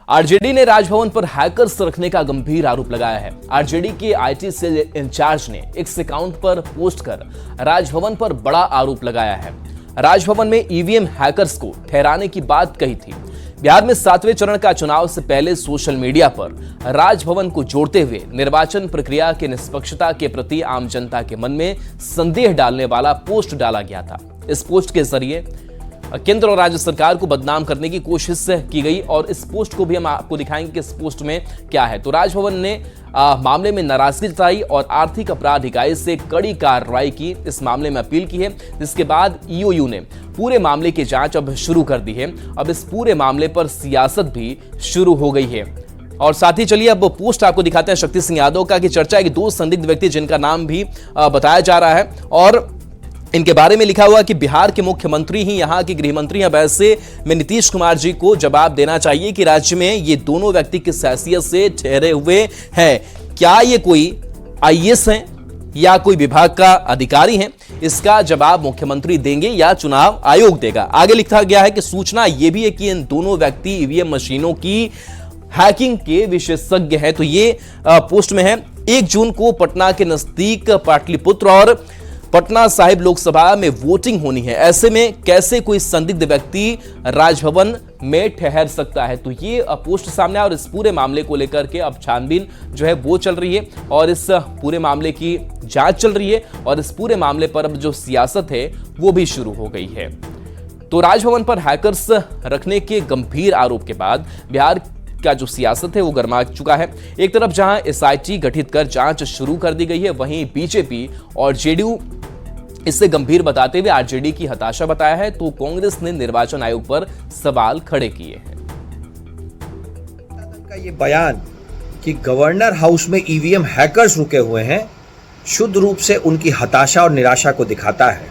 RJD ने राजभवन पर hackers रखने का गंभीर आरोप लगाया है। आरजेडी के आईटी सेल इंचार्ज ने एक्स अकाउंट पर पोस्ट कर राजभवन पर बड़ा आरोप लगाया है। राजभवन में ईवीएम हैकर्स को ठहराने की बात कही थी। बिहार में 7वें चरण का चुनाव से पहले सोशल मीडिया पर राजभवन को जोड़ते हुए निर्वाचन प्रक्रिया की निष्पक्षता के प्रति आम जनता के मन में संदेह डालने वाला पोस्ट डाला गया था। इस पोस्ट के जरिए केंद्र और राज्य सरकार को बदनाम करने की कोशिश की गई और इस पोस्ट को भी हम आपको दिखाएंगे कि इस पोस्ट में क्या है। तो राजभवन ने मामले में नाराजगी जताई और आर्थिक अपराध इकाई से कड़ी कार्रवाई की, इस मामले में अपील की है, जिसके बाद ईओयू ने पूरे मामले की जांच अब शुरू कर दी है। अब इस पूरे मामले पर सियासत भी शुरू हो गई है। और साथ ही चलिए अब पोस्ट आपको दिखाते हैं शक्ति सिंह यादव का, कि चर्चा है कि 2 संदिग्ध व्यक्ति जिनका नाम भी बताया जा रहा है और इनके बारे में लिखा हुआ कि बिहार के मुख्यमंत्री ही यहाँ के गृह मंत्री हैं। वैसे में नीतीश कुमार जी को जवाब देना चाहिए कि राज्य में ये दोनों व्यक्ति किस हैसियत से ठहरे हुए हैं। क्या ये कोई आईएएस हैं या कोई विभाग का अधिकारी हैं? इसका जवाब मुख्यमंत्री देंगे या चुनाव आयोग देगा। आगे लिखा गया है कि सूचना यह भी है कि इन दोनों व्यक्ति ईवीएम मशीनों की हैकिंग के विशेषज्ञ हैं। तो ये पोस्ट में है। 1 जून को पटना के नजदीक पाटलिपुत्र और पटना साहिब लोकसभा में वोटिंग होनी है। ऐसे में कैसे कोई संदिग्ध व्यक्ति राजभवन में ठहर सकता है? तो ये पोस्ट सामने आया और इस पूरे मामले को लेकर के अब छानबीन जो है वो चल रही है और इस पूरे मामले की जांच चल रही है और इस पूरे मामले पर अब जो सियासत है वो भी शुरू हो गई है। तो राजभवन पर हैकर्स रखने के गंभीर आरोप के बाद बिहार का जो सियासत है वो गर्मा चुका है। एक तरफ जहां एसआईटी गठित कर जांच शुरू कर दी गई है, वहीं बीजेपी और जेडीयू इससे गंभीर बताते हुए आरजेडी की हताशा बताया है। तो कांग्रेस ने निर्वाचन आयोग पर सवाल खड़े किए हैं। का ये बयान कि गवर्नर हाउस में ईवीएम हैकर्स रुके हुए हैं शुद्ध रूप से उनकी हताशा और निराशा को दिखाता है।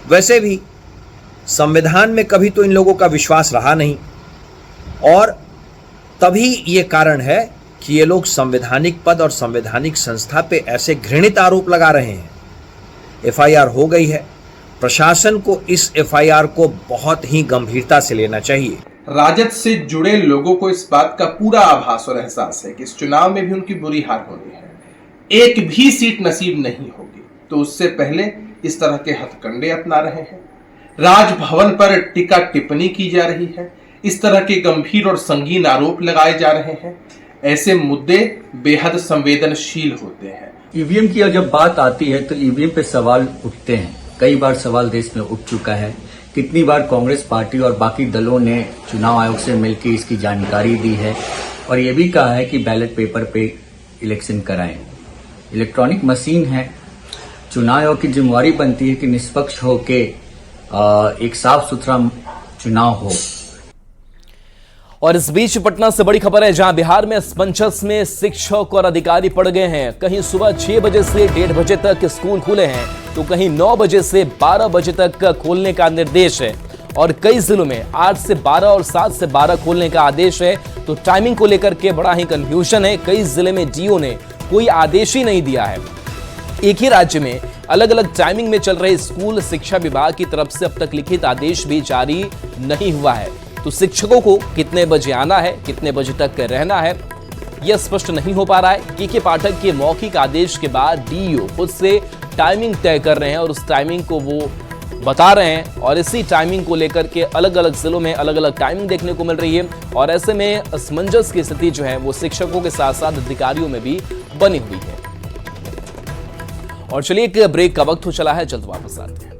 वैसे भी संविधान में कभी तो इन लोगों का विश्वास रहा नहीं और तभी ये कारण है कि ये लोग संवैधानिक पद और संवैधानिक संस्था पे ऐसे घृणित आरोप लगा रहे हैं। एफआईआर हो गई है। प्रशासन को इस एफआईआर को बहुत ही गंभीरता से लेना चाहिए। राजद से जुड़े लोगों को इस बात का पूरा आभास और एहसास है कि इस चुनाव में भी उनकी बुरी हार होनी है। एक भी सीट नसीब नहीं होगी, तो उससे पहले इस तरह के हथकंडे अपना रहे हैं। राजभवन पर टीका टिप्पणी की जा रही है, इस तरह के गंभीर और संगीन आरोप लगाए जा रहे हैं। ऐसे मुद्दे बेहद संवेदनशील होते हैं। ईवीएम की जब बात आती है तो ईवीएम पे सवाल उठते हैं। कई बार सवाल देश में उठ चुका है। कितनी बार कांग्रेस पार्टी और बाकी दलों ने चुनाव आयोग से मिलकर इसकी जानकारी दी है और ये भी कहा है कि बैलेट पेपर पे इलेक्शन कराएं। इलेक्ट्रॉनिक मशीन है, चुनाव आयोग की जिम्मेवारी बनती है कि निष्पक्ष होके एक साफ सुथरा चुनाव हो। और इस बीच पटना से बड़ी खबर है, जहां बिहार में असमंजस में शिक्षक और अधिकारी पड़ गए हैं। कहीं सुबह 6 बजे से 1:30 बजे तक स्कूल खुले हैं तो कहीं 9 बजे से 12 बजे तक खोलने का निर्देश है और कई जिलों में 8 से 12 और 7 से 12 खोलने का आदेश है। तो टाइमिंग को लेकर के बड़ा ही कंफ्यूजन है। कई जिले में डीओ ने कोई आदेश ही नहीं दिया है। एक ही राज्य में अलग अलग टाइमिंग में चल रहे स्कूल शिक्षा विभाग की तरफ से अब तक लिखित आदेश भी जारी नहीं हुआ है। तो शिक्षकों को कितने बजे आना है, कितने बजे तक रहना है, यह स्पष्ट नहीं हो पा रहा है। के पाठक के मौखिक आदेश के बाद डीईओ खुद से टाइमिंग तय कर रहे हैं और उस टाइमिंग को वो बता रहे हैं और इसी टाइमिंग को लेकर के अलग अलग जिलों में अलग अलग टाइमिंग देखने को मिल रही है और ऐसे में असमंजस की स्थिति जो है वो शिक्षकों के साथ साथ अधिकारियों में भी बनी हुई है। और चलिए एक ब्रेक का वक्त हो चला है, जल्द वापस आते हैं।